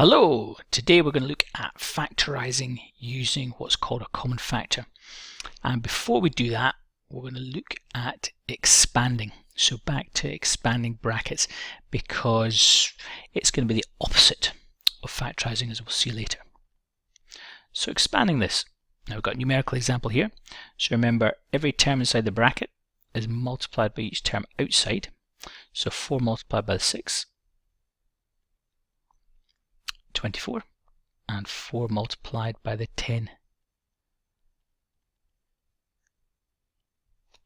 Hello! Today we're going to look at factorising using what's called a common factor. And before we do that, we're going to look at expanding. So back to expanding brackets, because it's going to be the opposite of factorising, as we'll see later. So expanding this. Now we've got a numerical example here. So remember, every term inside the bracket is multiplied by each term outside. So 4 multiplied by 6. 24, and 4 multiplied by the 10,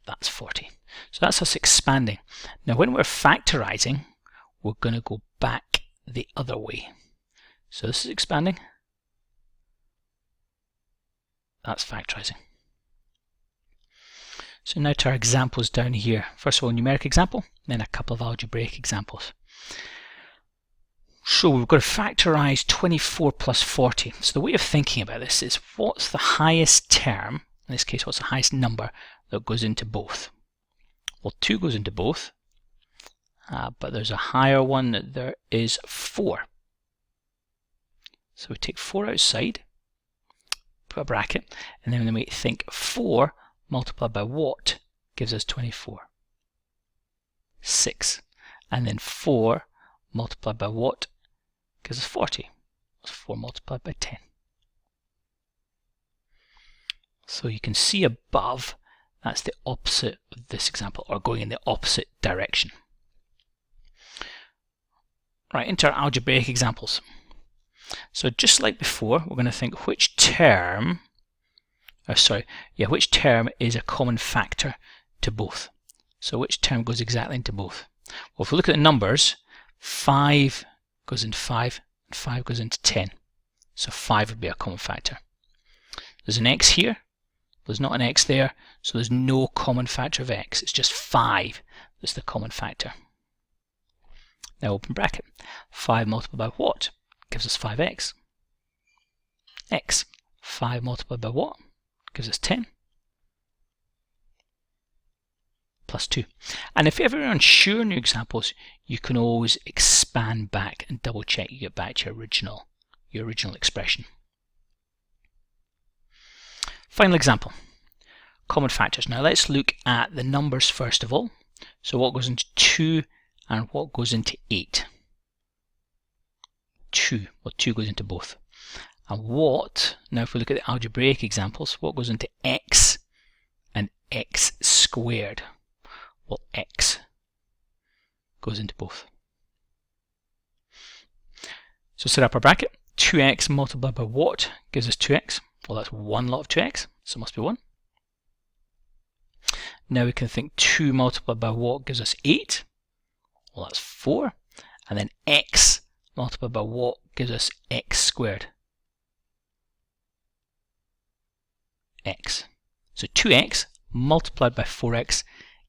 that's 40. So that's us expanding. Now when we're factorising, we're going to go back the other way. So this is expanding, that's factorising. So now to our examples down here. First of all, numeric example, then a couple of algebraic examples. So we've got to factorise 24 plus 40. So the way of thinking about this is, what's the highest term, in this case what's the highest number that goes into both? Well, 2 goes into both, but there's a higher one, there is 4. So we take 4 outside, put a bracket, and then we think 4 multiplied by what gives us 24? 6. And then 4 multiplied by what gives us 40. That's 4 multiplied by 10. So you can see above, that's the opposite of this example, or going in the opposite direction. Right, into our algebraic examples. So just like before, we're going to think which term, which term is a common factor to both. So which term goes exactly into both? Well, if we look at the numbers, 5 goes into 5, and 5 goes into 10. So 5 would be a common factor. There's an x here, there's not an x there, so there's no common factor of x. It's just 5 that's the common factor. Now open bracket. 5 multiplied by what gives us 5x. X. 5 multiplied by what gives us 10. Plus 2. And if ever you're unsure in your examples, you can always expand back and double check you get back to your original expression. Final example, common factors. Now let's look at the numbers first of all. So what goes into 2 and what goes into 8? 2. Well, 2 goes into both. And what, now if we look at the algebraic examples, what goes into x and x squared? Well, x goes into both. So set up our bracket. 2x multiplied by what gives us 2x? Well, that's 1 lot of 2x, so it must be 1. Now we can think 2 multiplied by what gives us 8? Well, that's 4. And then x multiplied by what gives us x squared? X. So 2x multiplied by 4x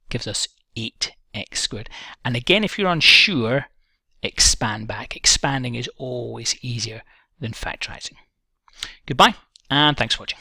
gives us 8x squared. And again, if you're unsure, expand back. Expanding is always easier than factorising. Goodbye, and thanks for watching.